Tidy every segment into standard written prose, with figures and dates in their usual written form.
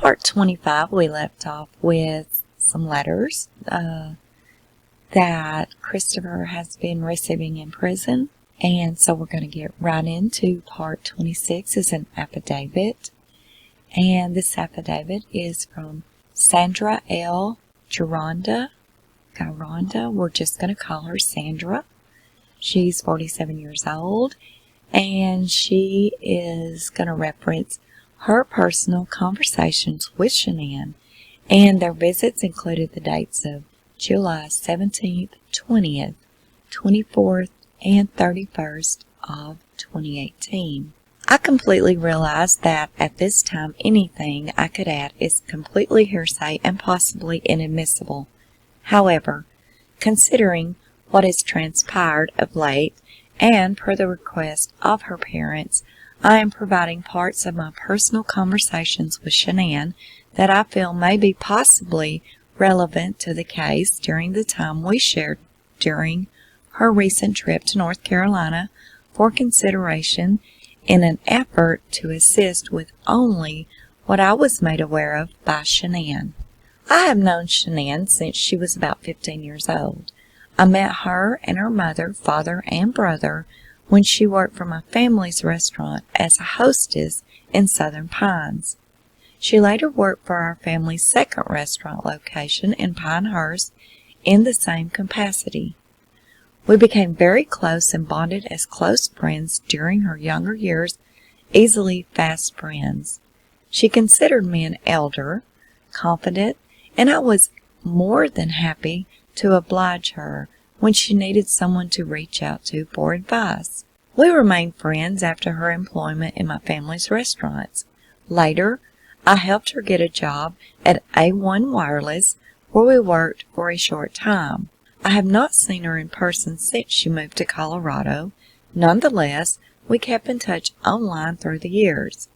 part 25, we left off with some letters that Christopher has been receiving in prison. And so we're going to get right into part 26. It's an affidavit. And this affidavit is from Sandra L. Gironda. We're just going to call her Sandra. She's 47 years old. And she is going to reference her personal conversations with Shanann, and their visits included the dates of July 17th, 20th, 24th, and 31st of 2018. I completely realized that at this time anything I could add is completely hearsay and possibly inadmissible. However, considering what has transpired of late, and per the request of her parents, I am providing parts of my personal conversations with Shanann that I feel may be possibly relevant to the case during the time we shared during her recent trip to North Carolina for consideration in an effort to assist with only what I was made aware of by Shanann. I have known Shanann since she was about 15 years old. I met her and her mother, father, and brother when she worked for my family's restaurant as a hostess in Southern Pines. She later worked for our family's second restaurant location in Pinehurst in the same capacity. We became very close and bonded as close friends during her younger years, easily fast friends. She considered me an elder, confident, and I was more than happy to oblige her when she needed someone to reach out to for advice. We remained friends after her employment in my family's restaurants. Later, I helped her get a job at A1 Wireless, where we worked for a short time. I have not seen her in person since she moved to Colorado. Nonetheless, we kept in touch online through the years.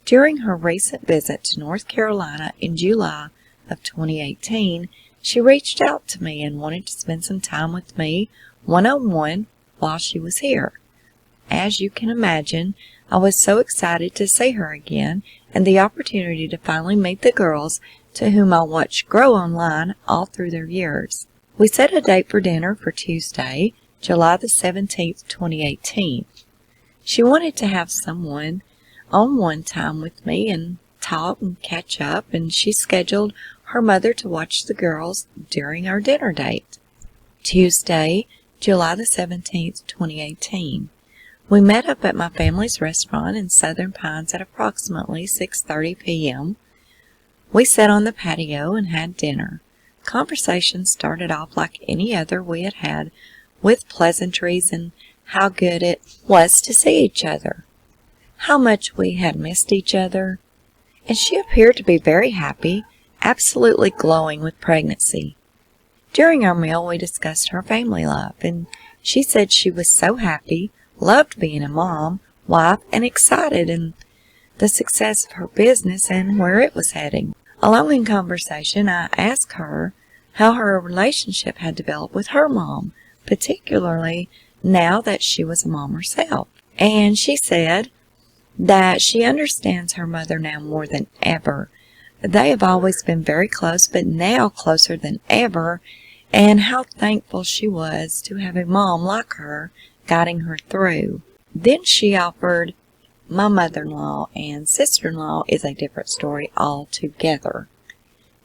During her recent visit to North Carolina in July of 2018, she reached out to me and wanted to spend some time with me one-on-one while she was here. As you can imagine, I was so excited to see her again and the opportunity to finally meet the girls to whom I watched grow online all through their years. We set a date for dinner for Tuesday, July the 17th, 2018. She wanted to have someone on-one time with me and talk and catch up, and she scheduled her mother to watch the girls during our dinner date. Tuesday, July the 17th, 2018. We met up at my family's restaurant in Southern Pines at approximately 6:30 p.m. We sat on the patio and had dinner. Conversation started off like any other we had had, with pleasantries and how good it was to see each other, how much we had missed each other, and she appeared to be very happy, absolutely glowing with pregnancy. During our meal, we discussed her family life, and she said she was so happy, loved being a mom, wife, and excited in the success of her business and where it was heading. Along in conversation, I asked her how her relationship had developed with her mom, particularly now that she was a mom herself. And she said that she understands her mother now more than ever. They have always been very close, but now closer than ever, and how thankful she was to have a mom like her guiding her through. Then she offered, my mother-in-law and sister-in-law is a different story altogether.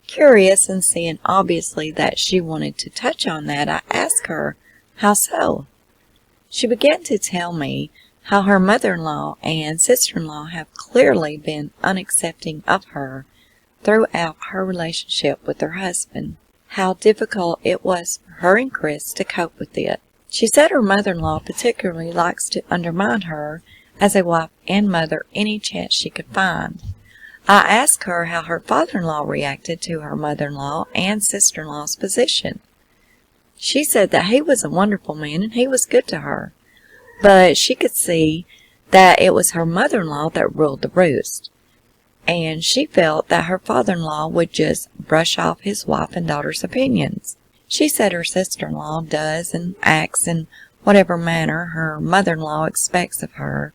Curious and seeing obviously that she wanted to touch on that, I asked her, how so? She began to tell me how her mother-in-law and sister-in-law have clearly been unaccepting of her throughout her relationship with her husband, how difficult it was for her and Chris to cope with it. She said her mother-in-law particularly likes to undermine her as a wife and mother any chance she could find. I asked her how her father-in-law reacted to her mother-in-law and sister-in-law's position. She said that he was a wonderful man and he was good to her, but she could see that it was her mother-in-law that ruled the roost, and she felt that her father-in-law would just brush off his wife and daughter's opinions. She said her sister-in-law does and acts in whatever manner her mother-in-law expects of her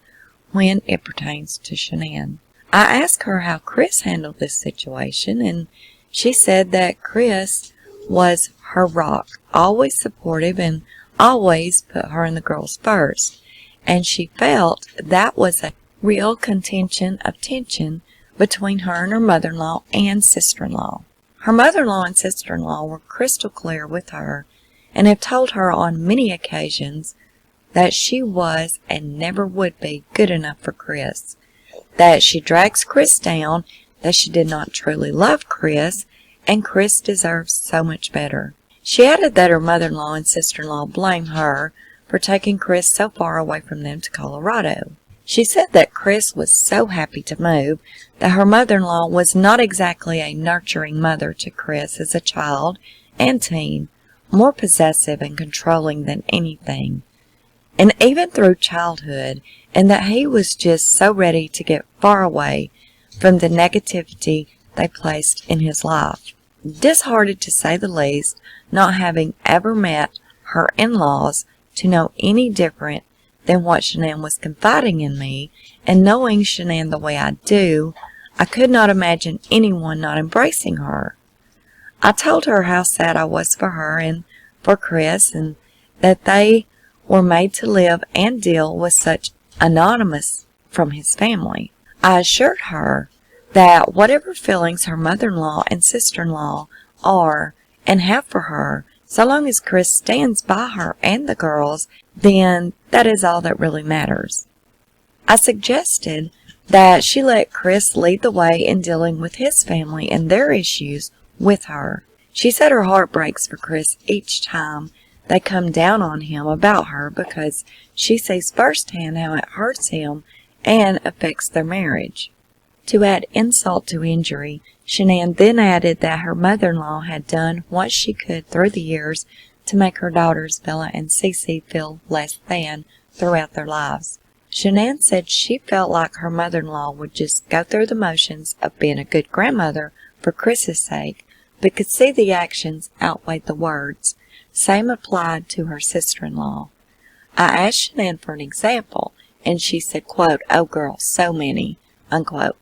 when it pertains to Shanann. I asked her how Chris handled this situation, and she said that Chris was her rock, always supportive and always put her and the girls first, and she felt that was a real contention of tension between her and her mother-in-law and sister-in-law. Her mother-in-law and sister-in-law were crystal clear with her and have told her on many occasions that she was and never would be good enough for Chris, that she drags Chris down, that she did not truly love Chris, and Chris deserves so much better. She added that her mother-in-law and sister-in-law blame her for taking Chris so far away from them to Colorado. She said that Chris was so happy to move that her mother-in-law was not exactly a nurturing mother to Chris as a child and teen, more possessive and controlling than anything, and even through childhood, and that he was just so ready to get far away from the negativity they placed in his life. Disheartened to say the least, not having ever met her in-laws to know any different than what Shanann was confiding in me, and knowing Shanann the way I do, I could not imagine anyone not embracing her. I told her how sad I was for her and for Chris, and that they were made to live and deal with such anonymous from his family. I assured her that whatever feelings her mother-in-law and sister-in-law are and have for her, so long as Chris stands by her and the girls, then that is all that really matters. I suggested that she let Chris lead the way in dealing with his family and their issues with her. She said her heart breaks for Chris each time they come down on him about her, because she sees firsthand how it hurts him and affects their marriage. To add insult to injury, Shanann then added that her mother-in-law had done what she could through the years to make her daughters Bella and Cece feel less than throughout their lives. Shanann said she felt like her mother-in-law would just go through the motions of being a good grandmother for Chris's sake, but could see the actions outweighed the words. Same applied to her sister-in-law. I asked Shanann for an example, and she said, quote, "Oh girl, so many," unquote.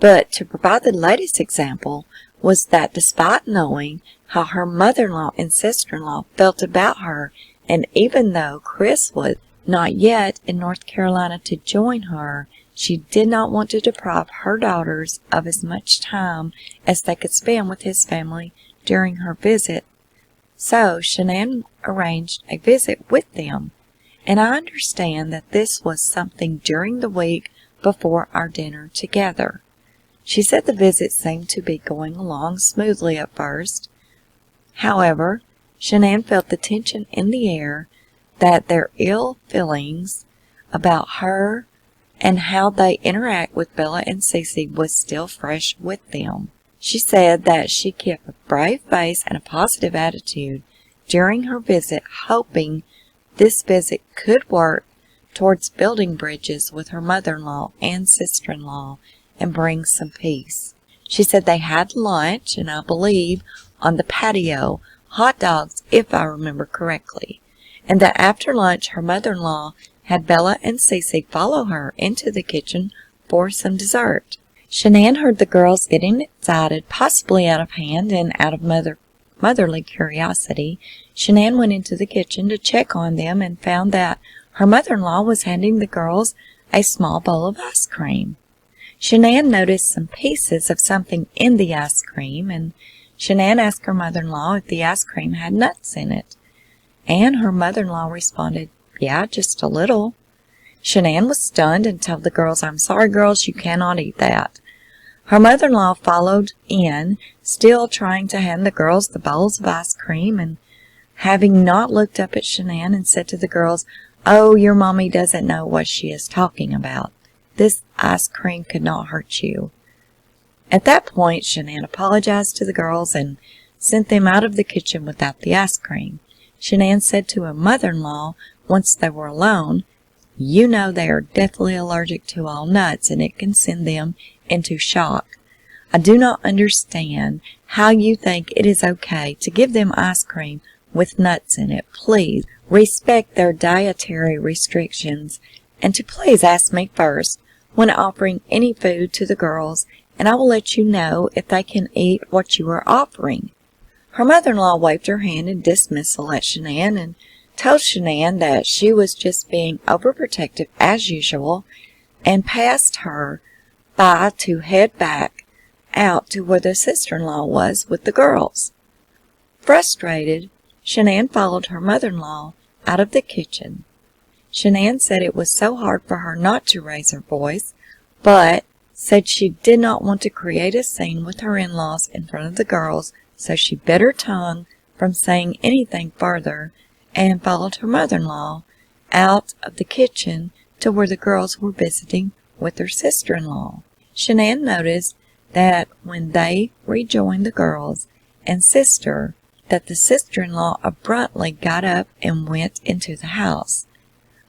But to provide the latest example was that despite knowing how her mother-in-law and sister-in-law felt about her, and even though Chris was not yet in North Carolina to join her, she did not want to deprive her daughters of as much time as they could spend with his family during her visit. So Shanann arranged a visit with them, and I understand that this was something during the week before our dinner together. She said the visit seemed to be going along smoothly at first. However, Shanann felt the tension in the air, that their ill feelings about her and how they interact with Bella and Cece was still fresh with them. She said that she kept a brave face and a positive attitude during her visit, hoping this visit could work towards building bridges with her mother-in-law and sister-in-law and bring some peace. She said they had lunch, and I believe on the patio, hot dogs if I remember correctly, and that after lunch her mother-in-law had Bella and Cece follow her into the kitchen for some dessert. Shanann heard the girls getting excited, possibly out of hand and out of motherly curiosity. Shanann went into the kitchen to check on them and found that her mother-in-law was handing the girls a small bowl of ice cream. Shanann noticed some pieces of something in the ice cream, and Shanann asked her mother-in-law if the ice cream had nuts in it, and her mother-in-law responded, "Yeah, just a little." Shanann was stunned and told the girls, "I'm sorry, girls, you cannot eat that." Her mother-in-law followed in, still trying to hand the girls the bowls of ice cream, and having not looked up at Shanann, and said to the girls, "Oh, your mommy doesn't know what she is talking about. This ice cream could not hurt you." At that point, Shanann apologized to the girls and sent them out of the kitchen without the ice cream. Shanann said to her mother-in-law once they were alone, "You know they are deathly allergic to all nuts, and it can send them into shock. I do not understand how you think it is okay to give them ice cream with nuts in it. Please respect their dietary restrictions, and to please ask me first when offering any food to the girls, and I will let you know if they can eat what you are offering." Her mother-in-law waved her hand in dismissal at Shanann and told Shanann that she was just being overprotective as usual, and passed her by to head back out to where the sister-in-law was with the girls. Frustrated, Shanann followed her mother-in-law out of the kitchen. Shanann said it was so hard for her not to raise her voice, but said she did not want to create a scene with her in-laws in front of the girls, so she bit her tongue from saying anything further and followed her mother-in-law out of the kitchen to where the girls were visiting with their sister-in-law. Shanann noticed that when they rejoined the girls and sister, that the sister-in-law abruptly got up and went into the house.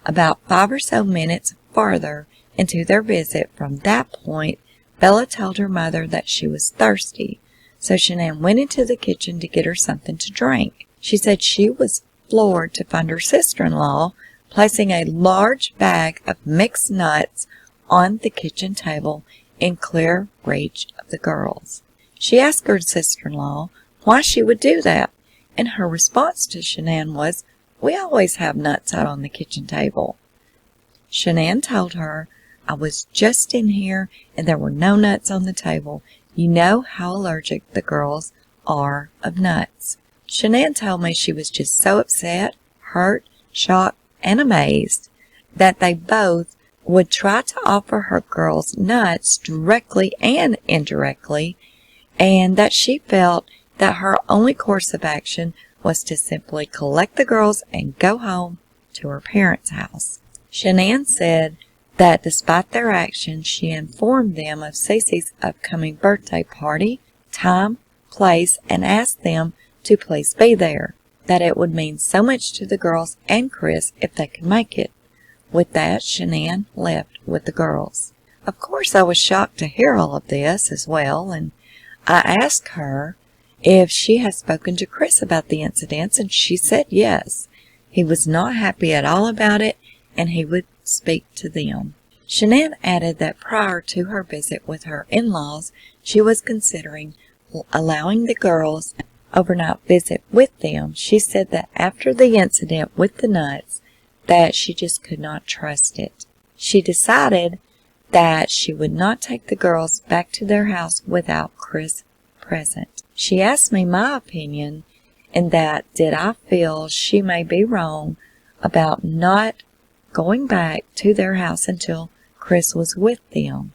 About 5 or so minutes farther into their visit from that point, Bella told her mother that she was thirsty, so Shanann went into the kitchen to get her something to drink. She said she was floored to find her sister-in-law placing a large bag of mixed nuts on the kitchen table in clear reach of the girls. She asked her sister-in-law why she would do that, and her response to Shanann was, "We always have nuts out on the kitchen table." Shanann told her, "I was just in here and there were no nuts on the table. You know how allergic the girls are of nuts." Shanann told me she was just so upset, hurt, shocked, and amazed that they both would try to offer her girls nuts directly and indirectly, and that she felt that her only course of action was to simply collect the girls and go home to her parents' house. Shanann said that despite their actions, she informed them of Cece's upcoming birthday party, time, place, and asked them to please be there, that it would mean so much to the girls and Chris if they could make it. With that, Shanann left with the girls. Of course, I was shocked to hear all of this as well, and I asked her if she had spoken to Chris about the incidents, and she said yes. He was not happy at all about it, and he would speak to them. Shanann added that prior to her visit with her in-laws, she was considering allowing the girls an overnight visit with them. She said that after the incident with the nuts, that she just could not trust it. She decided that she would not take the girls back to their house without Chris present. She asked me my opinion, and that did I feel she may be wrong about not going back to their house until Chris was with them.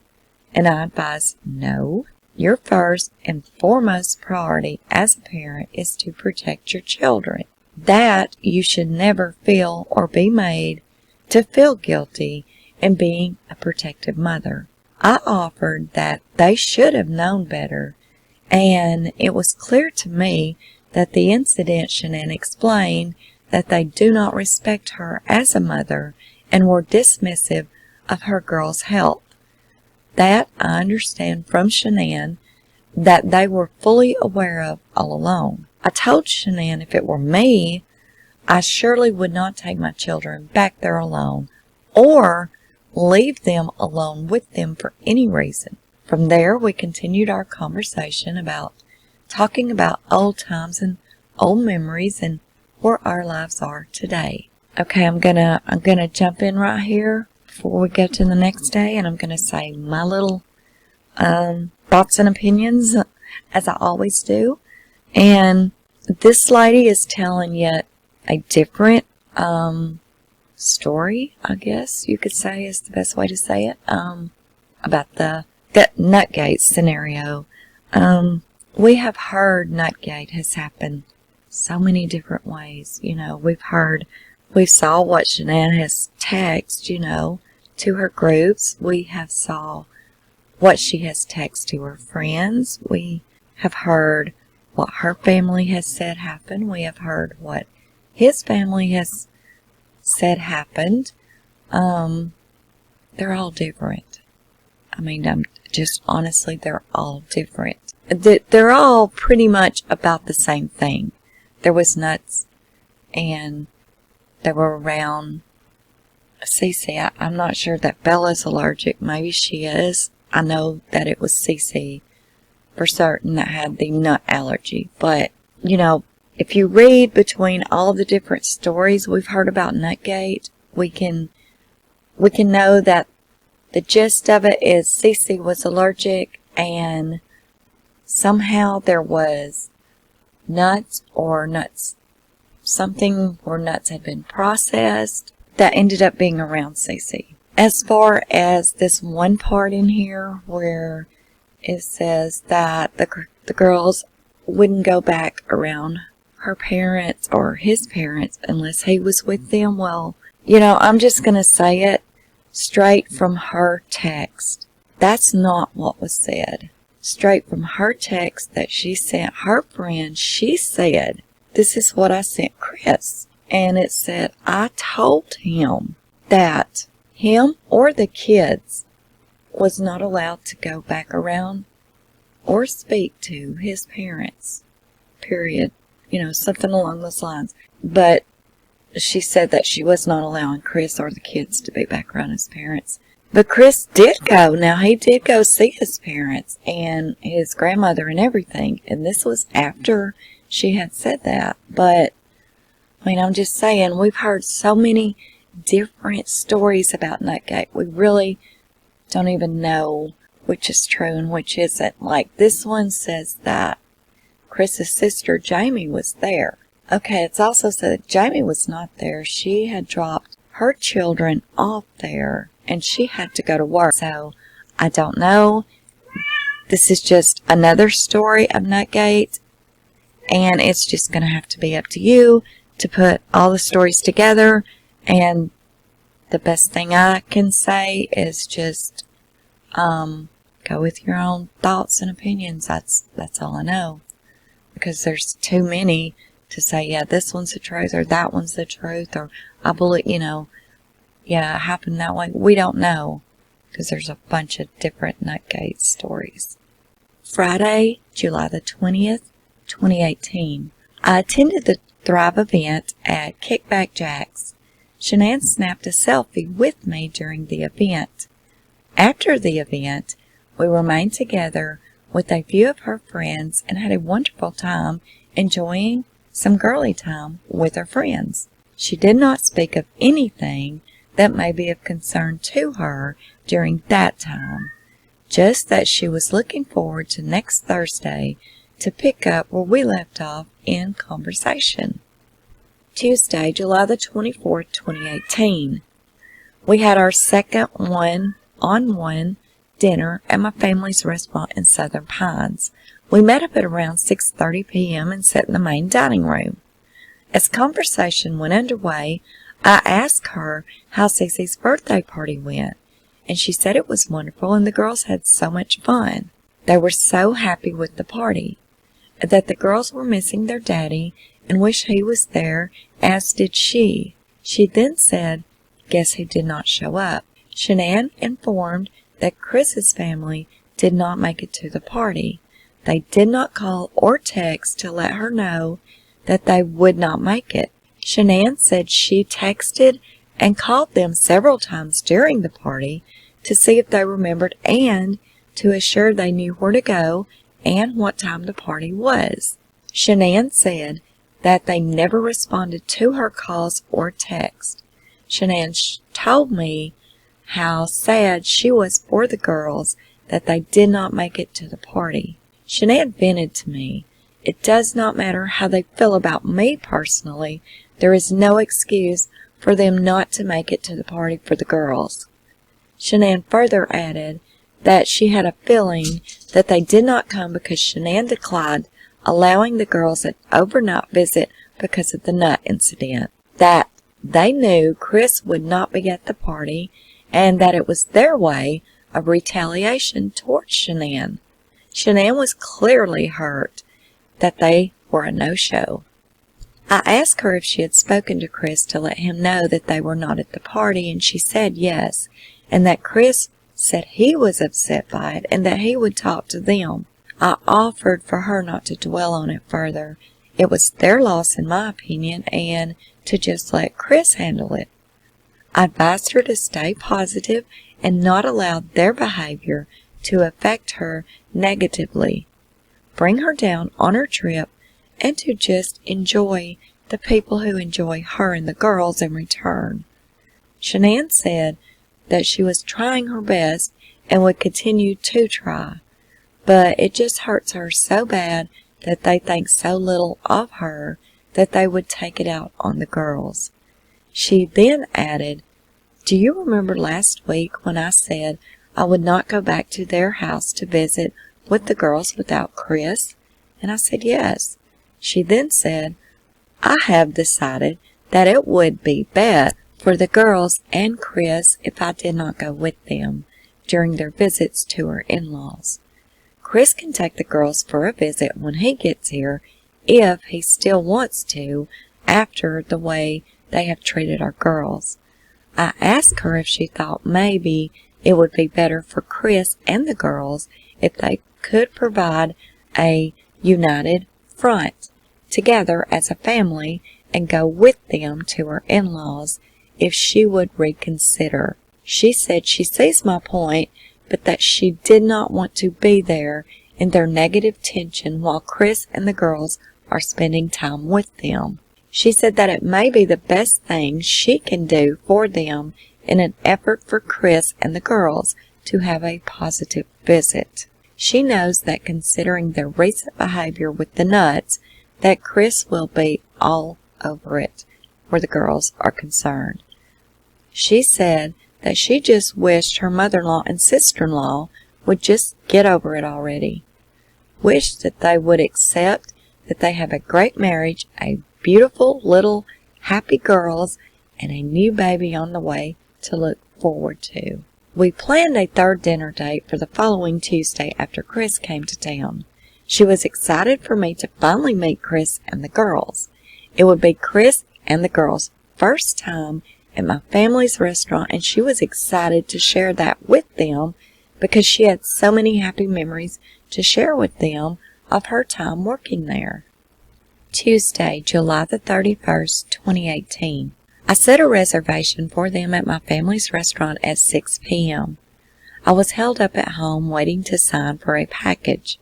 And I advised, no, your first and foremost priority as a parent is to protect your children. That you should never feel or be made to feel guilty in being a protective mother. I offered that they should have known better, and it was clear to me that the incident Shanann explained that they do not respect her as a mother and were dismissive of her girls' health. That I understand from Shanann that they were fully aware of all along. I told Shanann if it were me, I surely would not take my children back there alone or leave them alone with them for any reason. From there, we continued our conversation about talking about old times and old memories and where our lives are today. Okay, I'm gonna jump in right here before we go to the next day, and I'm gonna say my little thoughts and opinions as I always do. And this lady is telling yet a different story, I guess you could say is the best way to say it, about the Nutgate scenario. We have heard Nutgate has happened so many different ways. You know, we saw what Shanann has texted, to her groups. We have saw what she has texted to her friends. We have heard what her family has said happened. We have heard what his family has said happened. They're all different. I mean, honestly, they're all different. They're all pretty much about the same thing. There was nuts, and they were around Cece. I'm not sure that Bella's allergic. Maybe she is. I know that it was Cece for certain that had the nut allergy. But, if you read between all the different stories we've heard about Nutgate, we can know that the gist of it is Cece was allergic, and somehow there was something where nuts had been processed that ended up being around Cece. As far as this one part in here where it says that the girls wouldn't go back around her parents or his parents unless he was with them, well, I'm just going to say it straight from her text. That's not what was said. Straight from her text that she sent her friend, she said, "This is what I sent Chris." And it said, "I told him that him or the kids was not allowed to go back around or speak to his parents, period." Something along those lines. But she said that she was not allowing Chris or the kids to be back around his parents. But Chris did go. Now, he did go see his parents and his grandmother and everything. And this was after she had said that. But, I'm just saying, we've heard so many different stories about Nutgate. We really don't even know which is true and which isn't. Like, this one says that Chris's sister, Jamie, was there. Okay, it's also said that Jamie was not there. She had dropped her children off there, and she had to go to work. So, I don't know. This is just another story of Nutgate, and it's just going to have to be up to you to put all the stories together. And the best thing I can say is just go with your own thoughts and opinions. That's all I know. Because there's too many to say, yeah, this one's the truth, or that one's the truth, or I believe, yeah, it happened that way. We don't know, because there's a bunch of different Nutgate stories. Friday, July the 20th, 2018. I attended the Thrive event at Kickback Jack's. Shanann snapped a selfie with me during the event. After the event, we remained together with a few of her friends and had a wonderful time enjoying some girly time with her friends. She did not speak of anything that may be of concern to her during that time, just that she was looking forward to next Thursday to pick up where we left off in conversation. Tuesday, July the 24th, 2018. We had our second one-on-one dinner at my family's restaurant in Southern Pines. We met up at around 6:30 p.m. and sat in the main dining room. As conversation went underway, I asked her how Cece's birthday party went, and she said it was wonderful and the girls had so much fun. They were so happy with the party, that the girls were missing their daddy and wished he was there, as did she. She then said, "Guess he did not show up." Shanann informed that Chris's family did not make it to the party. They did not call or text to let her know that they would not make it. Shanann said she texted and called them several times during the party to see if they remembered and to assure they knew where to go and what time the party was. Shanann said that they never responded to her calls or text. Shanann told me how sad she was for the girls that they did not make it to the party. Shanann vented to me, "It does not matter how they feel about me personally. There is no excuse for them not to make it to the party for the girls." Shanann further added that she had a feeling that they did not come because Shanann declined allowing the girls an overnight visit because of the nut incident, that they knew Chris would not be at the party, and that it was their way of retaliation towards Shanann. Shanann was clearly hurt that they were a no-show. I asked her if she had spoken to Chris to let him know that they were not at the party, and she said yes, and that Chris said he was upset by it and that he would talk to them. I offered for her not to dwell on it further. It was their loss in my opinion, and to just let Chris handle it. I advised her to stay positive and not allow their behavior to affect her negatively, bring her down on her trip, and to just enjoy the people who enjoy her and the girls in return. Shanann said that she was trying her best and would continue to try, but it just hurts her so bad that they think so little of her that they would take it out on the girls. She then added, "Do you remember last week when I said I would not go back to their house to visit with the girls without Chris?" And I said yes. She then said, "I have decided that it would be best for the girls and Chris if I did not go with them during their visits to her in-laws. Chris can take the girls for a visit when he gets here if he still wants to after the way they have treated our girls." I asked her if she thought maybe it would be better for Chris and the girls if they could provide a united front together as a family and go with them to her in-laws if she would reconsider. She said she sees my point, but that she did not want to be there in their negative tension while Chris and the girls are spending time with them. She said that it may be the best thing she can do for them in an effort for Chris and the girls to have a positive visit. She knows that considering their recent behavior with the nuts, that Chris will be all over it where the girls are concerned. She said that she just wished her mother-in-law and sister-in-law would just get over it already. Wished that they would accept that they have a great marriage, a beautiful little happy girls, and a new baby on the way to look forward to. We planned a third dinner date for the following Tuesday after Chris came to town. She was excited for me to finally meet Chris and the girls. It would be Chris and the girls' first time at my family's restaurant, and she was excited to share that with them because she had so many happy memories to share with them of her time working there. Tuesday, July the 31st, 2018. I set a reservation for them at my family's restaurant at 6 p.m. I was held up at home waiting to sign for a package.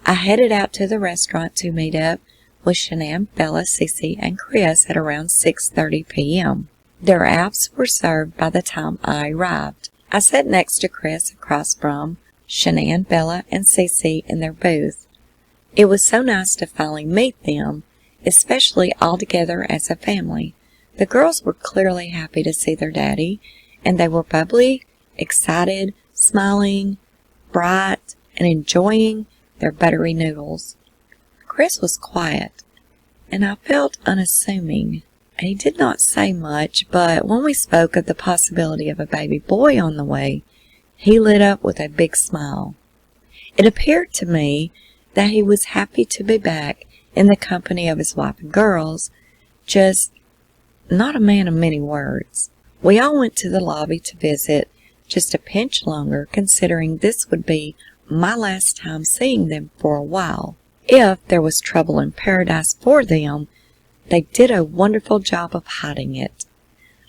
I headed out to the restaurant to meet up with Shanann, Bella, Cece, and Chris at around 6:30 p.m. Their apps were served by the time I arrived. I sat next to Chris across from Shanann, Bella, and Cece in their booth. It was so nice to finally meet them, especially all together as a family. The girls were clearly happy to see their daddy, and they were bubbly, excited, smiling, bright, and enjoying their buttery noodles. Chris was quiet, and I felt unassuming. He did not say much, but when we spoke of the possibility of a baby boy on the way, he lit up with a big smile. It appeared to me that he was happy to be back in the company of his wife and girls, just not a man of many words. We all went to the lobby to visit just a pinch longer, considering this would be my last time seeing them for a while. If there was trouble in paradise for them, they did a wonderful job of hiding it.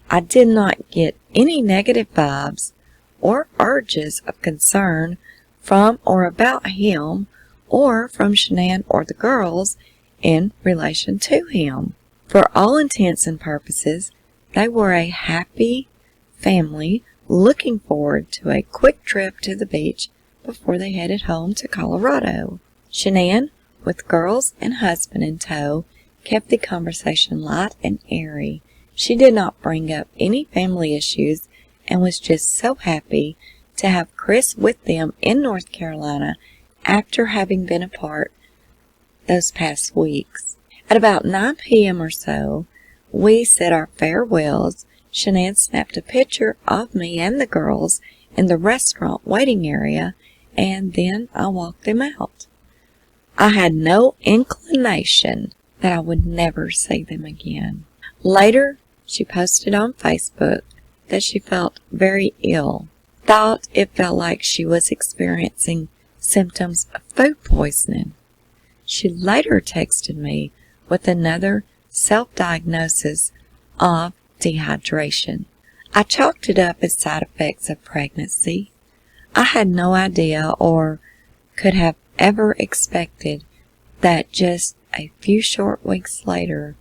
I did not get any negative vibes or urges of concern from or about him or from Shanann or the girls in relation to him. For all intents and purposes, they were a happy family looking forward to a quick trip to the beach before they headed home to Colorado. Shanann, with girls and husband in tow, kept the conversation light and airy. She did not bring up any family issues and was just so happy to have Chris with them in North Carolina after having been apart those past weeks. At about 9 p.m. or so, we said our farewells. Shanann snapped a picture of me and the girls in the restaurant waiting area, and then I walked them out. I had no inclination that I would never see them again. Later, she posted on Facebook that she felt very ill, thought it felt like she was experiencing symptoms of food poisoning. She later texted me with another self-diagnosis of dehydration. I chalked it up as side effects of pregnancy. I had no idea or could have ever expected that just a few short weeks later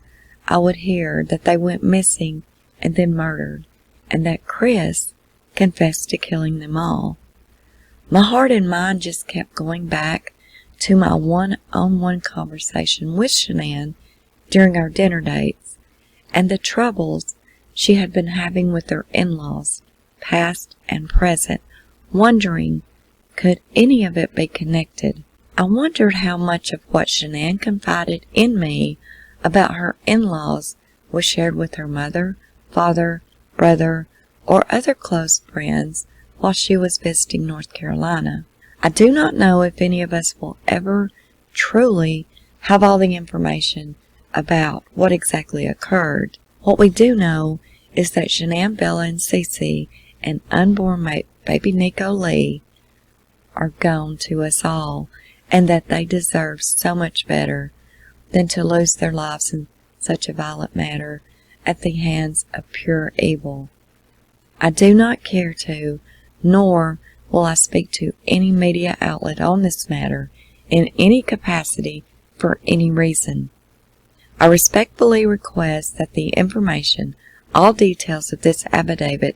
I would hear that they went missing and then murdered, and that Chris confessed to killing them all. My heart and mind just kept going back to my one-on-one conversation with Shanann during our dinner dates, and the troubles she had been having with her in-laws, past and present, wondering, could any of it be connected? I wondered how much of what Shanann confided in me about her in-laws was shared with her mother, father, brother, or other close friends while she was visiting North Carolina. I do not know if any of us will ever truly have all the information about what exactly occurred. What we do know is that Shanann, Bella, and Cece, and unborn baby Nico Lee, are gone to us all, and that they deserve so much better than to lose their lives in such a violent manner at the hands of pure evil. I do not care to, nor will I speak to any media outlet on this matter in any capacity for any reason. I respectfully request that the information, all details of this affidavit,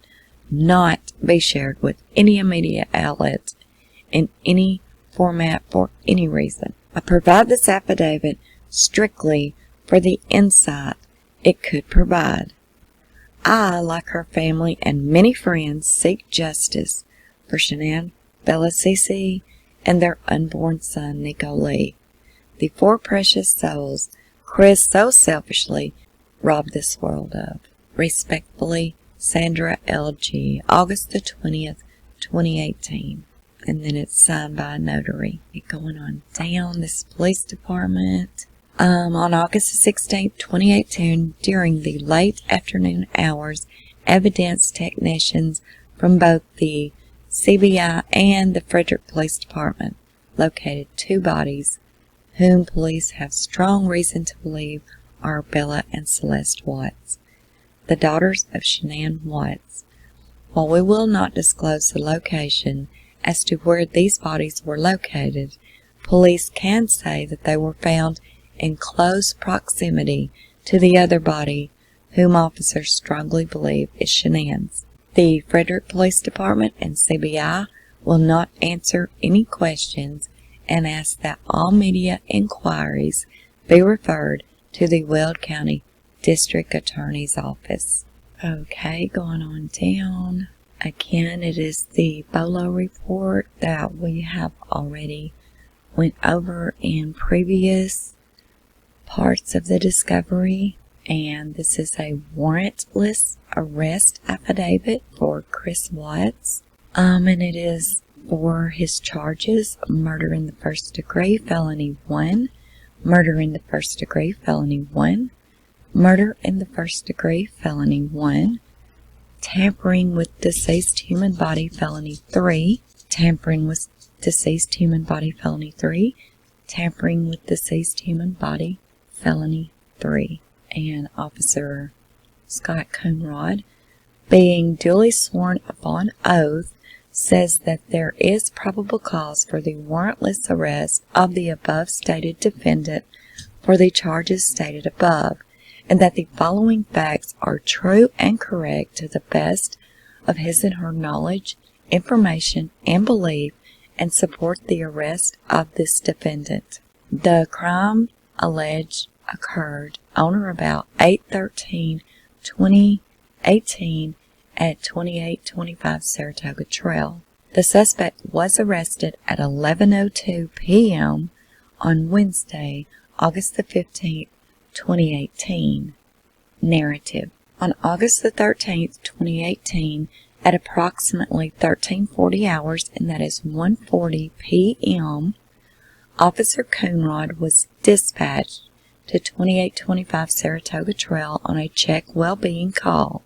not be shared with any media outlet in any format for any reason. I provide this affidavit strictly for the insight it could provide. I, like her family and many friends, seek justice for Shanann, Bella, Cece, and their unborn son, Nico Lee, the four precious souls Chris so selfishly robbed this world of. Respectfully, Sandra L.G., August the 20th, 2018. And then it's signed by a notary. Going on down this police department. On August the 16th, 2018, during the late afternoon hours, evidence technicians from both the CBI and the Frederick Police Department located two bodies whom police have strong reason to believe are Bella and Celeste Watts, the daughters of Shanann Watts. While we will not disclose the location as to where these bodies were located, police can say that they were found in close proximity to the other body, whom officers strongly believe is Shanann's. The Frederick Police Department and CBI will not answer any questions and ask that all media inquiries be referred to the Weld County District Attorney's Office. Okay, going on down. Again, it is the BOLO report that we have already went over in previous parts of the discovery, and this is a warrantless arrest affidavit for Chris Watts, and it is for his charges: murder in the first degree, felony 1, murder in the first degree, felony 1, murder in the first degree, felony 1, tampering with deceased human body, felony 3, tampering with deceased human body, felony 3, tampering with deceased human body, felony 3. And Officer Scott Coonrod, being duly sworn upon oath, says that there is probable cause for the warrantless arrest of the above stated defendant for the charges stated above, and that the following facts are true and correct to the best of his and her knowledge, information, and belief, and support the arrest of this defendant. The crime alleged occurred on or about 8/13/2018 at 2825 Saratoga Trail. The suspect was arrested at 11:02 p.m. on Wednesday, August the 15th, 2018. Narrative. On August the 13th, 2018, at approximately 1340 hours, and that is 1:40 p.m., Officer Coonrod was dispatched to 2825 Saratoga Trail on a check well-being call.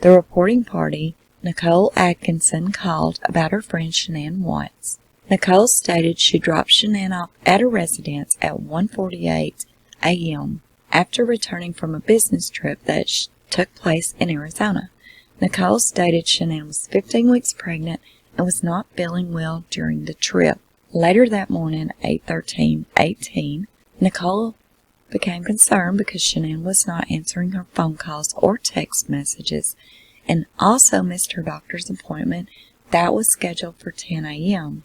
The reporting party, Nicole Atkinson, called about her friend Shanann Watts. Nicole stated she dropped Shanann off at a residence at 1:48 a.m. after returning from a business trip that took place in Arizona. Nicole stated Shanann was 15 weeks pregnant and was not feeling well during the trip. Later that morning, 8/13/18, Nicole became concerned because Shanann was not answering her phone calls or text messages and also missed her doctor's appointment that was scheduled for 10 a.m.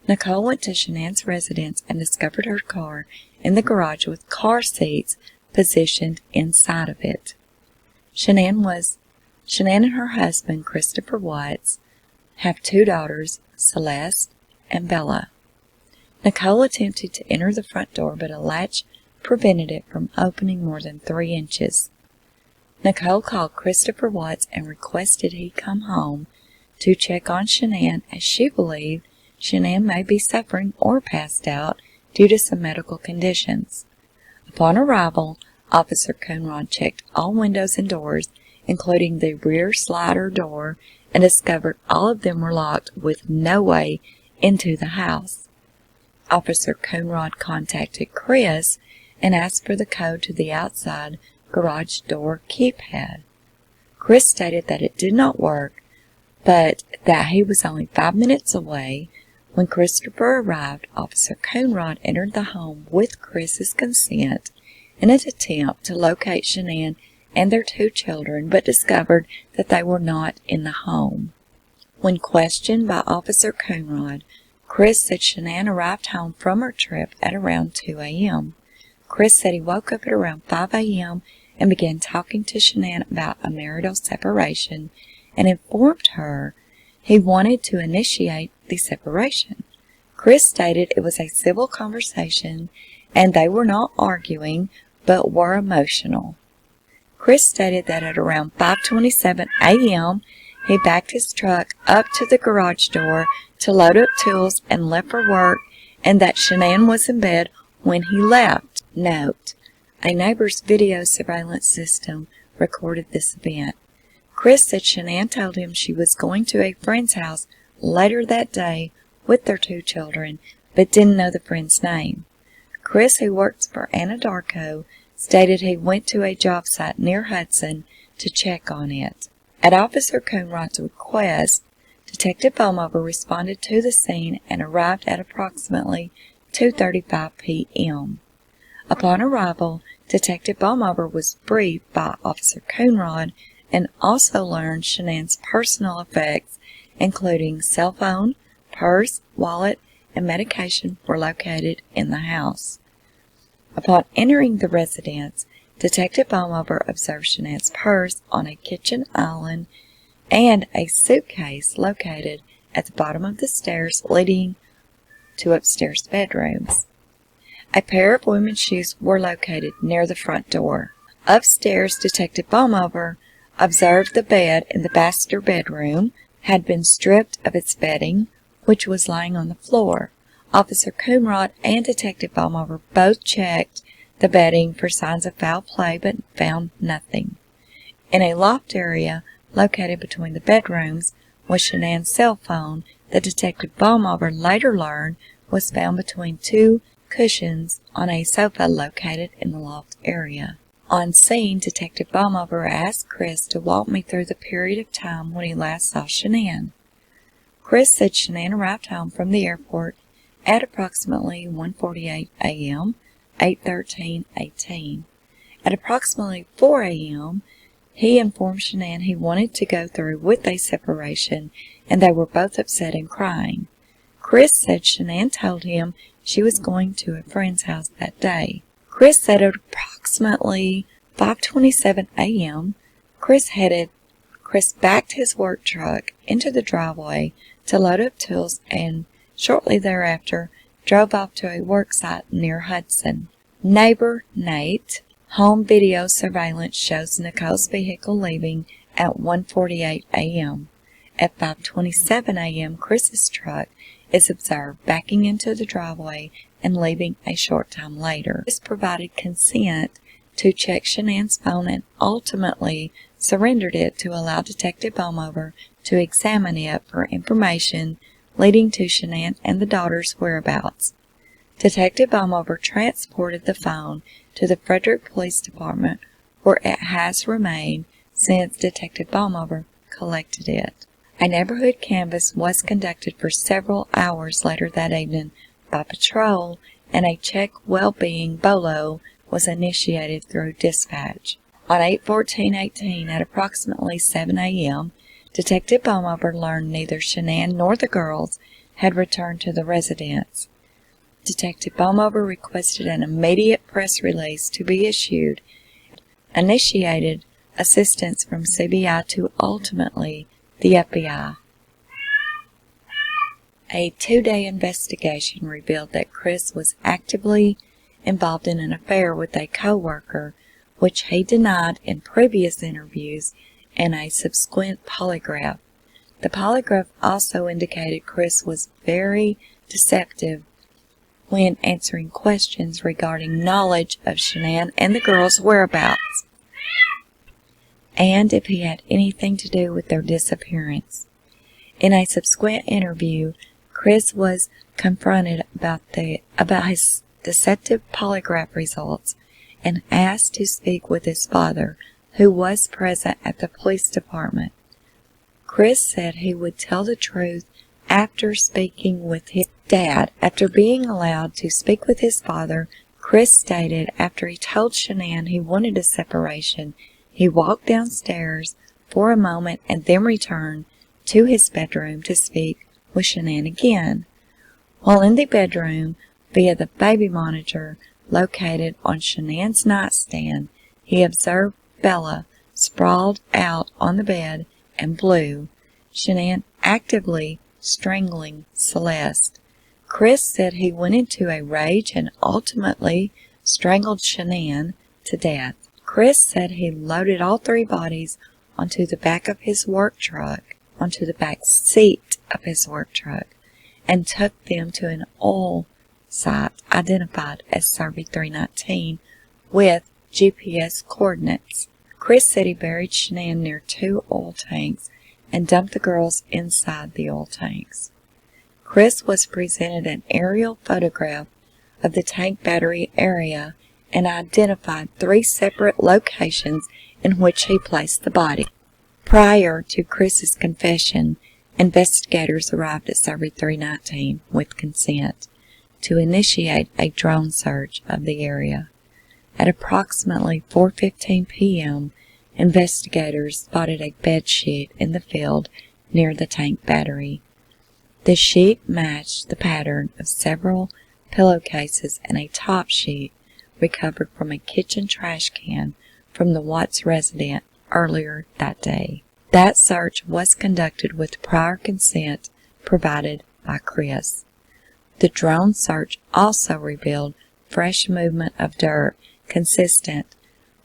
Nicole went to Shanann's residence and discovered her car in the garage with car seats positioned inside of it. Shanann and her husband, Christopher Watts, have 2 daughters, Celeste and Bella. Nicole attempted to enter the front door, but a latch prevented it from opening more than 3 inches. Nicole called Christopher Watts and requested he come home to check on Shanann, as she believed Shanann may be suffering or passed out due to some medical conditions. Upon arrival, Officer Coonrod checked all windows and doors, including the rear slider door, and discovered all of them were locked with no way into the house. Officer Coonrod contacted Chris and asked for the code to the outside garage door keypad. Chris stated that it did not work, but that he was only 5 minutes away. When Christopher arrived, Officer Coonrod entered the home with Chris's consent in an attempt to locate Shanann and their 2 children, but discovered that they were not in the home. When questioned by Officer Coonrod, Chris said Shanann arrived home from her trip at around 2 a.m. Chris said he woke up at around 5 a.m. and began talking to Shanann about a marital separation and informed her he wanted to initiate the separation. Chris stated it was a civil conversation and they were not arguing but were emotional. Chris stated that at around 5:27 a.m. he backed his truck up to the garage door to load up tools and left for work, and that Shanann was in bed when he left. Note: a neighbor's video surveillance system recorded this event. Chris said Shanann told him she was going to a friend's house later that day with their 2 children, but didn't know the friend's name. Chris, who works for Anadarko, stated he went to a job site near Hudson to check on it. At Officer Coonrod's request, Detective Bowmover responded to the scene and arrived at approximately 2:35 p.m. Upon arrival, Detective Bowmover was briefed by Officer Coonrod and also learned Shanann's personal effects, including cell phone, purse, wallet, and medication were located in the house. Upon entering the residence, Detective Bowmover observed Shanann's purse on a kitchen island and a suitcase located at the bottom of the stairs leading to upstairs bedrooms. A pair of women's shoes were located near the front door. Upstairs, Detective Bowmover observed the bed in the master bedroom had been stripped of its bedding, which was lying on the floor. Officer Coonrod and Detective Bowmover both checked the bedding for signs of foul play but found nothing. In a loft area located between the bedrooms was Shanann's cell phone that Detective Bowmover later learned was found between 2 cushions on a sofa located in the loft area. On scene, Detective Bowmover asked Chris to walk me through the period of time when he last saw Shanann. Chris said Shanann arrived home from the airport at approximately 1:48 a.m., 8/13/18. At approximately 4 a.m., he informed Shanann he wanted to go through with a separation, and they were both upset and crying. Chris said Shanann told him she was going to a friend's house that day. Chris said at approximately 5:27 a.m., Chris backed his work truck into the driveway to load up tools and shortly thereafter drove off to a work site near Hudson. Neighbor Nate, home video surveillance shows Nicole's vehicle leaving at 1:48 a.m. At 5:27 a.m., Chris's truck is observed backing into the driveway and leaving a short time later. Chris provided consent to check Shanann's phone and ultimately surrendered it to allow Detective Bowmover to examine it for information leading to Shanann and the daughters' whereabouts. Detective Bowmover transported the phone to the Frederick Police Department, where it has remained since Detective Baumhover collected it. A neighborhood canvass was conducted for several hours later that evening by patrol, and a check well-being bolo was initiated through dispatch. On 8/14/18 at approximately 7 a.m., Detective Baumhover learned neither Shanann nor the girls had returned to the residence. Detective Baumhover requested an immediate press release to be issued, initiated assistance from CBI to ultimately the FBI. A 2-day investigation revealed that Chris was actively involved in an affair with a co-worker, which he denied in previous interviews and a subsequent polygraph. The polygraph also indicated Chris was very deceptive when answering questions regarding knowledge of Shanann and the girls' whereabouts, and if he had anything to do with their disappearance. In a subsequent interview, Chris was confronted about his deceptive polygraph results and asked to speak with his father, who was present at the police department. Chris said he would tell the truth after speaking with his dad. After being allowed to speak with his father, Chris stated after he told Shanann he wanted a separation, he walked downstairs for a moment and then returned to his bedroom to speak with Shanann again. While in the bedroom, via the baby monitor located on Shanann's nightstand, he observed Bella sprawled out on the bed and blue, Shanann actively strangling Celeste. Chris said he went into a rage and ultimately strangled Shanann to death. Chris said he loaded all 3 bodies onto the back of his work truck, onto the back seat of his work truck, and took them to an oil site identified as Survey 319 with GPS coordinates. Chris said he buried Shanann near 2 oil tanks and dumped the girls inside the oil tanks. Chris was presented an aerial photograph of the tank battery area and identified 3 separate locations in which he placed the body. Prior to Chris's confession, investigators arrived at Survey 319 with consent to initiate a drone search of the area. At approximately 4:15 p.m., investigators spotted a bed sheet in the field near the tank battery. The sheet matched the pattern of several pillowcases and a top sheet recovered from a kitchen trash can from the Watts residence earlier that day. That search was conducted with prior consent provided by Chris. The drone search also revealed fresh movement of dirt consistent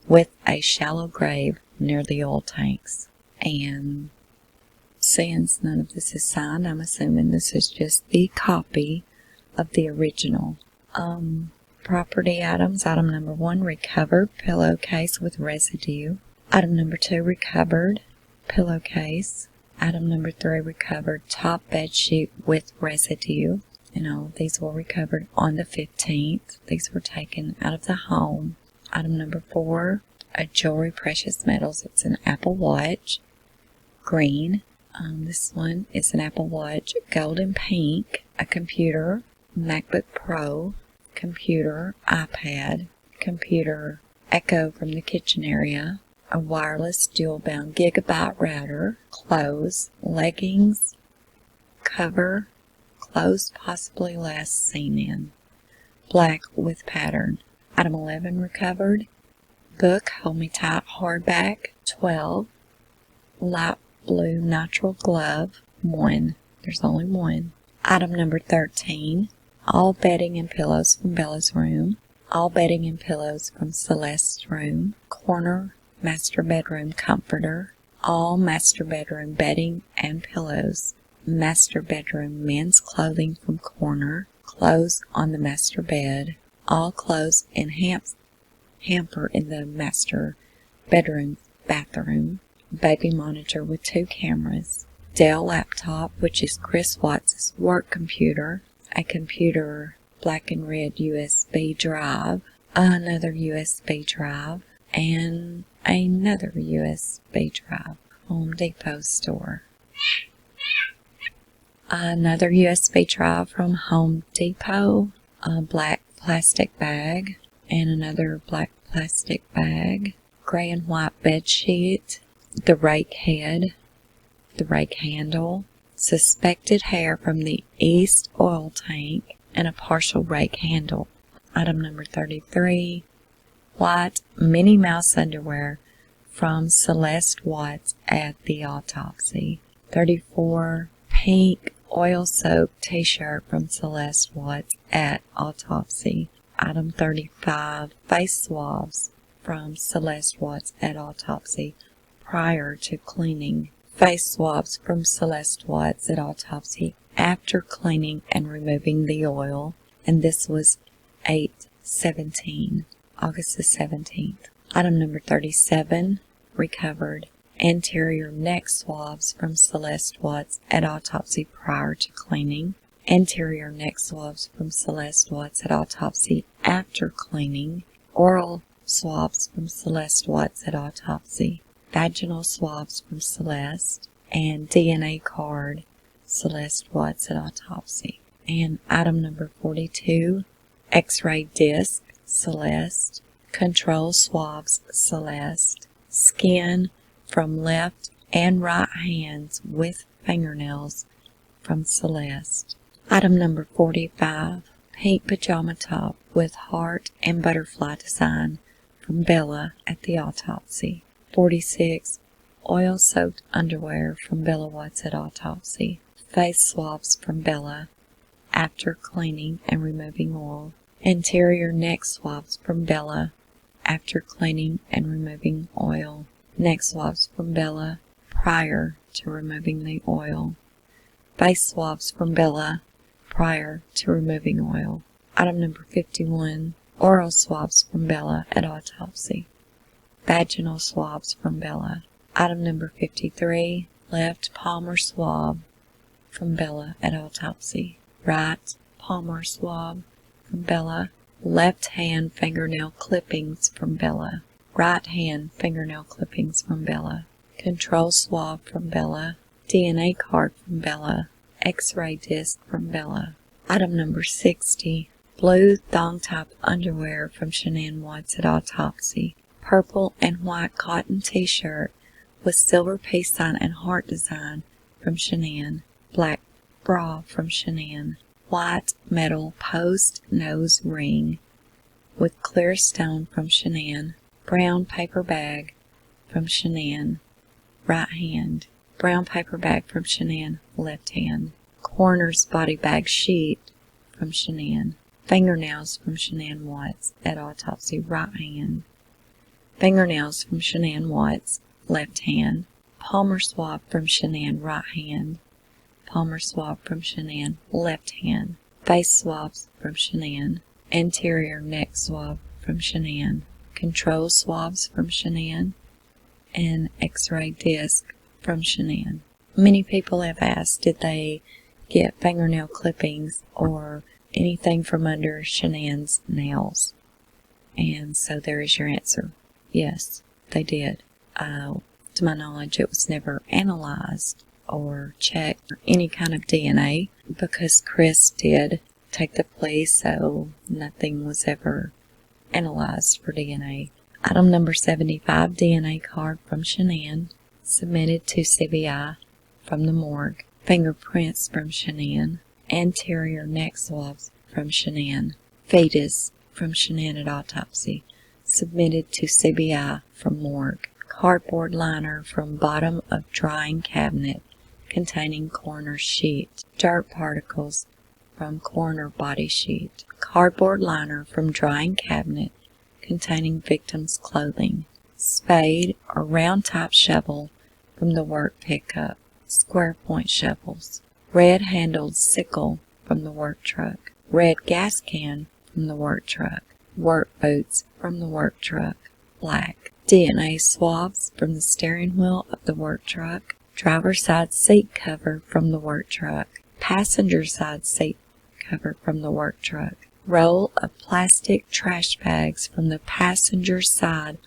with a shallow grave near the oil tanks. And since none of this is signed, I'm assuming this is just the copy of the original. Property items. Item number 1, recovered pillowcase with residue. Item number 2, recovered pillowcase. Item number 3, recovered top bed sheet with residue. And all of these were recovered on the 15th. These were taken out of the home. Item number 4, a jewelry precious metals. It's an Apple Watch, green. This one is an Apple Watch, gold and pink. A computer, MacBook Pro, computer, iPad, computer, Echo from the kitchen area, a wireless dual-bound gigabyte router, clothes, leggings, cover, clothes possibly last seen in, black with pattern. Item 11 recovered, book, Hold Me Tight hardback, 12, light blue nitrile glove, 1. There's only 1. Item number 13, all bedding and pillows from Bella's room, all bedding and pillows from Celeste's room, corner master bedroom comforter, all master bedroom bedding and pillows, master bedroom men's clothing from corner, clothes on the master bed, all clothes and hamper in the master bedroom bathroom, baby monitor with 2 cameras, Dell laptop, which is Chris Watts' work computer, a computer black and red USB drive, another USB drive, and another USB drive, Home Depot store. Another USB drive from Home Depot, a black plastic bag, and another black plastic bag, gray and white bed sheet, the rake head, the rake handle, suspected hair from the east oil tank, and a partial rake handle. Item number 33, white Minnie Mouse underwear from Celeste Watts at the autopsy. 34, pink oil-soaked t-shirt from Celeste Watts at autopsy. Item 35, face swabs from Celeste Watts at autopsy prior to cleaning. Face swabs from Celeste Watts at autopsy after cleaning and removing the oil, and this was 8/17, August the 17th. Item number 37, recovered anterior neck swabs from Celeste Watts at autopsy prior to cleaning, anterior neck swabs from Celeste Watts at autopsy after cleaning, oral swabs from Celeste Watts at autopsy, vaginal swabs from Celeste, and DNA card Celeste Watts at autopsy. And item number 42, X-ray disc Celeste, control swabs Celeste, skin from left and right hands with fingernails from Celeste. Item number 45, pink pajama top with heart and butterfly design from Bella at the autopsy. 46, oil-soaked underwear from Bella Watts at autopsy. Face swabs from Bella after cleaning and removing oil. Anterior neck swabs from Bella after cleaning and removing oil. Neck swabs from Bella prior to removing the oil. Face swabs from Bella prior to removing oil. Item number 51, oral swabs from Bella at autopsy. Vaginal swabs from Bella. Item number 53, left palmar swab from Bella at autopsy. Right palmar swab from Bella. Left hand fingernail clippings from Bella. Right hand fingernail clippings from Bella. Control swab from Bella. DNA card from Bella. X-ray disc from Bella. Item number 60, blue thong-type underwear from Shanann Watts at autopsy. Purple and white cotton t-shirt with silver peace sign and heart design from Shanann. Black bra from Shanann. White metal post nose ring with clear stone from Shanann. Brown paper bag from Shanann, right hand. Brown paper bag from Shanann, left hand. Coroner's body bag sheet from Shanann. Fingernails from Shanann Watts at autopsy, right hand. Fingernails from Shanann Watts, left hand. Palmar swab from Shanann, right hand. Palmar swab from Shanann, left hand. Face swabs from Shanann. Anterior neck swab from Shanann. Control swabs from Shanann. And X-ray disc from Shanann. Many people have asked, did they get fingernail clippings or anything from under Shanann's nails? And so there is your answer. Yes, they did. To my knowledge, it was never analyzed or checked or any kind of DNA because Chris did take the plea, so nothing was ever analyzed for DNA. Item number 75, DNA card from Shanann, submitted to CBI from the morgue. Fingerprints from Shanann. Anterior neck swabs from Shanann. Fetus from Shanann at autopsy, submitted to CBI from morgue. Cardboard liner from bottom of drying cabinet containing coroner's sheet. Dirt particles from coroner body sheet. Cardboard liner from drying cabinet containing victim's clothing. Spade or round type shovel from the work pickup. Square point shovels. Red handled sickle from the work truck. Red gas can from the work truck. Work boots from the work truck. Black. DNA swabs from the steering wheel of the work truck. Driver's side seat cover from the work truck. Passenger side seat cover from the work truck. Roll of plastic trash bags from the passenger side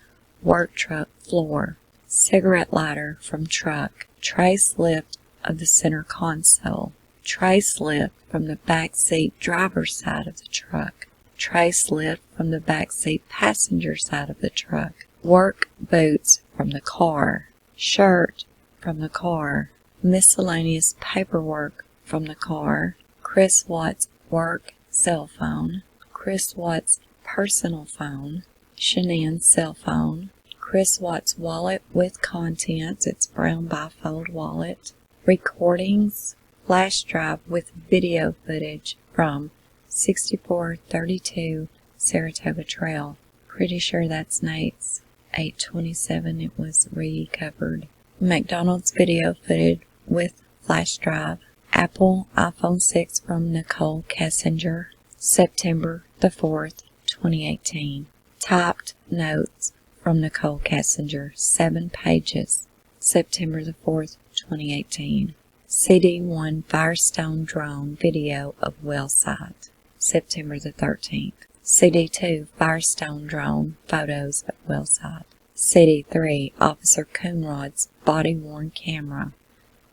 work truck floor, cigarette lighter from truck, trace lift of the center console, trace lift from the back seat driver's side of the truck, trace lift from the back seat passenger side of the truck, work boots from the car, shirt from the car, miscellaneous paperwork from the car, Chris Watts' work cell phone, Chris Watts' personal phone, Shanann's cell phone, Chris Watts' wallet with contents, it's brown bifold wallet, recordings, flash drive with video footage from 6432 Saratoga Trail. Pretty sure that's Nate's. 827 it was recovered. McDonald's video footage with flash drive. Apple iPhone 6 from Nicole Kessinger, September the 4th, 2018. Typed notes from Nicole Kessinger, 7 pages, September the 4th, 2018. CD1 Firestone drone video of well site, September the 13th. CD2 Firestone drone photos of well site. CD3 Officer Coonrod's body-worn camera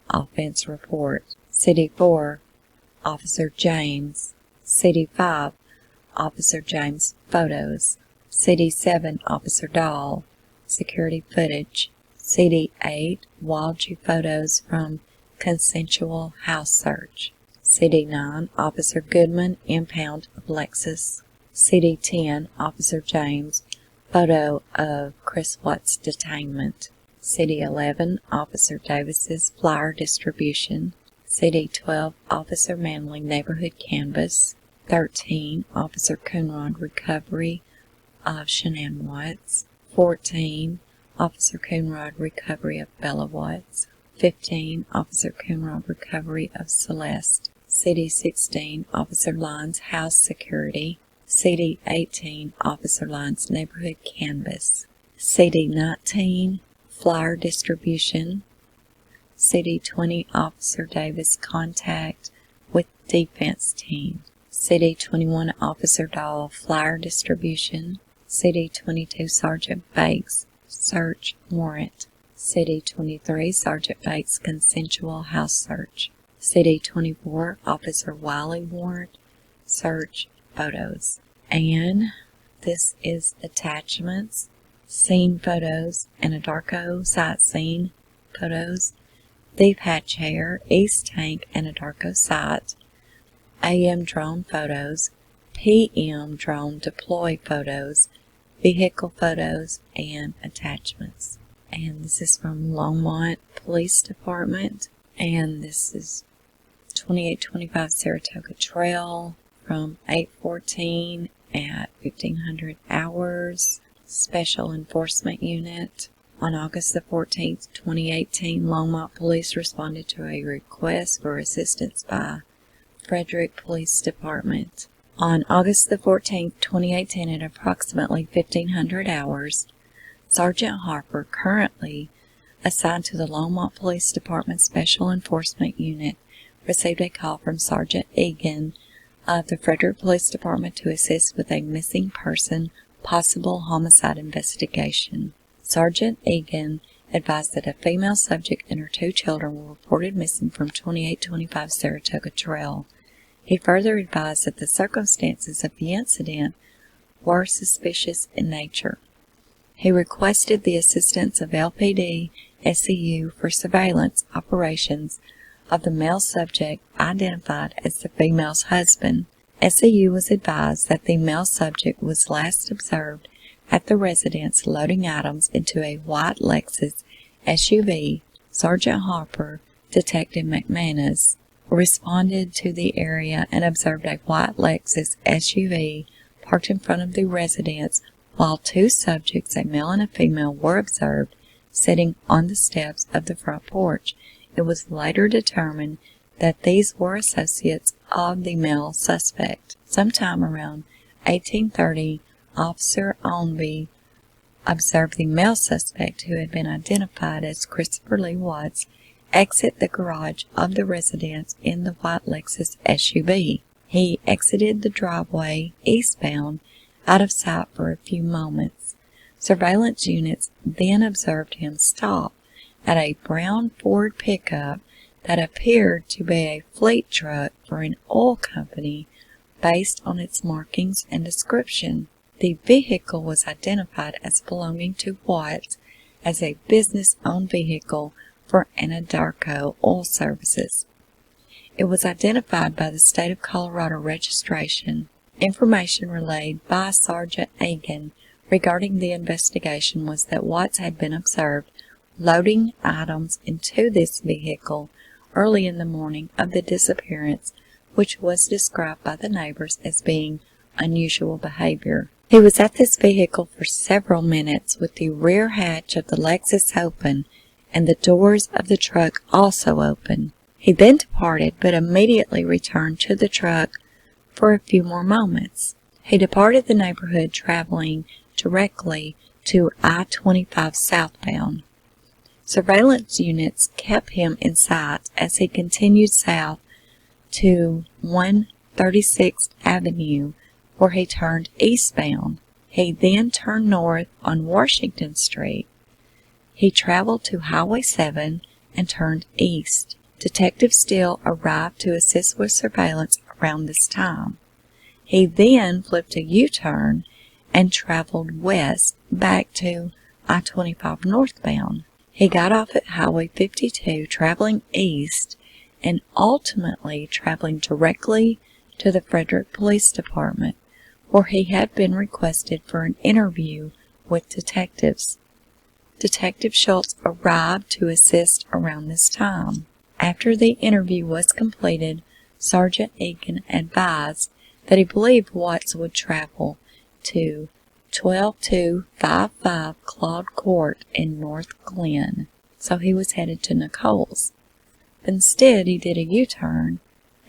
offense report. CD4 Officer James. CD5 Officer James photos. CD7 Officer Dahl security footage. CD8 Walju photos from consensual house search. CD9 Officer Goodman impound of Lexus. CD10 Officer James photo of Chris Watts' detainment. CD11 Officer Davis's flyer distribution. CD12 Officer Manley neighborhood canvas. 13 Officer Coonrod recovery of Shanann Watts. 14 Officer Coonrod recovery of Bella Watts. 15 Officer Coonrod recovery of Celeste. CD16 Officer Lyons house security. CD18 Officer Lyons neighborhood canvas. CD19 flyer distribution. CD20 Officer Davis contact with defense team. CD21 Officer Dahl flyer distribution. CD22 Sergeant Bakes search warrant. CD23 Sergeant Bakes consensual house search. CD24 Officer Wiley warrant search photos. And this is attachments, scene photos, Anadarko site scene photos, Thief Hatch Hair, East Tank Anadarko site, AM drone photos, PM drone deploy photos, vehicle photos, and attachments. And this is from Longmont Police Department, and this is 2825 Saratoga Trail from 8:14 at 1500 hours. Special Enforcement Unit. On August the 14th, 2018, Longmont Police responded to a request for assistance by Frederick Police Department. On August the 14th, 2018, at approximately 1500 hours, Sergeant Harper, currently assigned to the Longmont Police Department Special Enforcement Unit, received a call from Sergeant Egan of the Frederick Police Department to assist with a missing person possible homicide investigation. Sergeant Egan advised that a female subject and her 2 children were reported missing from 2825 Saratoga Trail. He further advised that the circumstances of the incident were suspicious in nature. He requested the assistance of LPD SEU for surveillance operations of the male subject identified as the female's husband. SEU was advised that the male subject was last observed at the residence loading items into a white Lexus SUV. Sergeant Harper, Detective McManus, responded to the area and observed a white Lexus SUV parked in front of the residence, while 2 subjects, a male and a female, were observed sitting on the steps of the front porch. It was later determined that these were associates of the male suspect. Sometime around 1830, Officer Onby observed the male suspect, who had been identified as Christopher Lee Watts, exit the garage of the residence in the white Lexus SUV. He exited the driveway eastbound, out of sight for a few moments. Surveillance units then observed him stop at a brown Ford pickup that appeared to be a fleet truck for an oil company based on its markings and description. The vehicle was identified as belonging to Watts as a business-owned vehicle for Anadarko Oil Services. It was identified by the state of Colorado registration. Information relayed by Sergeant Egan regarding the investigation was that Watts had been observed loading items into this vehicle early in the morning of the disappearance, which was described by the neighbors as being unusual behavior. He was at this vehicle for several minutes with the rear hatch of the Lexus open and the doors of the truck also open. He then departed, but immediately returned to the truck for a few more moments. He departed the neighborhood traveling directly to I-25 southbound. Surveillance units kept him in sight as he continued south to 136th Avenue, where he turned eastbound. He then turned north on Washington Street. He traveled to Highway 7 and turned east. Detective Steele arrived to assist with surveillance around this time. He then flipped a U-turn and traveled west back to I-25 northbound. He got off at Highway 52, traveling east, and ultimately traveling directly to the Frederick Police Department, where he had been requested for an interview with detectives. Detective Schultz arrived to assist around this time. After the interview was completed, Sergeant Egan advised that he believed Watts would travel to 12255 Claude Court in North Glen, so he was headed to Nichols. But instead, he did a U-turn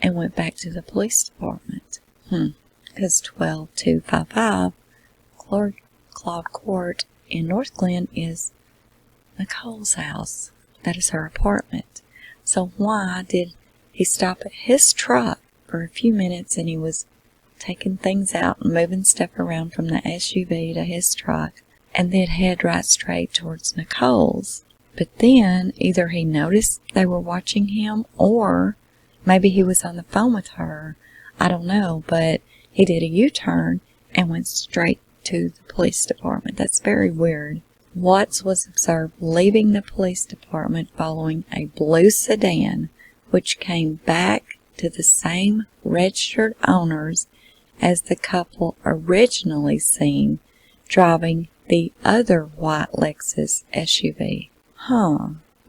and went back to the police department. Because 12255 Claude Court in North Glen is Nichols' house. That is her apartment. So why did he stop at his truck for a few minutes and he was taking things out and moving stuff around from the SUV to his truck, and then head right straight towards Nichols? But then either he noticed they were watching him, or maybe he was on the phone with her. I don't know, but he did a U-turn and went straight to the police department. That's very weird. Watts was observed leaving the police department following a blue sedan, which came back to the same registered owners as the couple originally seen driving the other white Lexus SUV.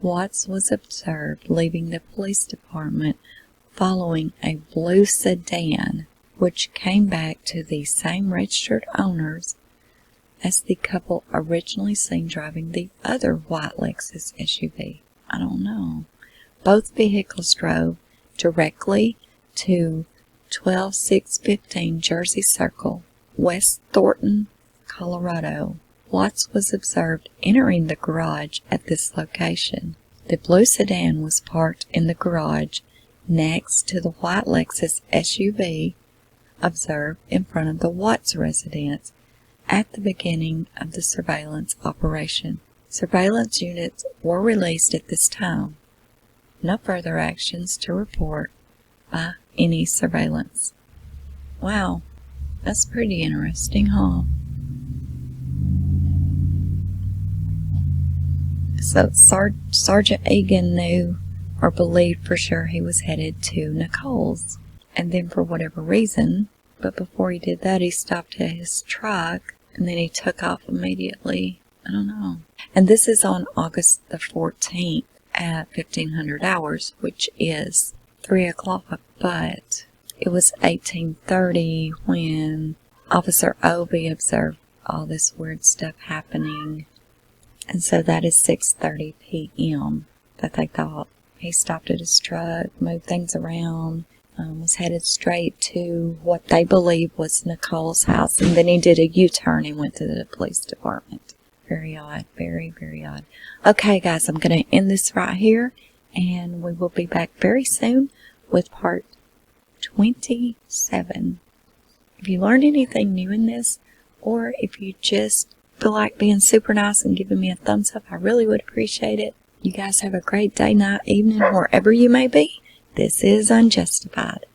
Watts was observed leaving the police department following a blue sedan, which came back to the same registered owners as the couple originally seen driving the other white Lexus SUV. I don't know. Both vehicles drove directly to 12615 Jersey Circle, West Thornton, Colorado. Watts was observed entering the garage at this location. The blue sedan was parked in the garage next to the white Lexus SUV observed in front of the Watts residence at the beginning of the surveillance operation. Surveillance units were released at this time. No further actions to report by any surveillance. Wow, that's pretty interesting, huh? So Sergeant Egan knew or believed for sure he was headed to Nichols. And then for whatever reason, but before he did that, he stopped at his truck and then he took off immediately. I don't know. And this is on August the 14th at 1500 hours, which is 3 o'clock, but it was 1830 when Officer Obie observed all this weird stuff happening. And so that is 6:30 p.m. that they thought. He stopped at his truck, moved things around, was headed straight to what they believe was Nichols' house, and then he did a U-turn and went to the police department. Very odd. Very, very odd. Okay, guys, I'm going to end this right here, and we will be back very soon with part 27. If you learned anything new in this, or if you just feel like being super nice and giving me a thumbs up, I really would appreciate it. You guys have a great day, night, evening, wherever you may be. This is Unjustified.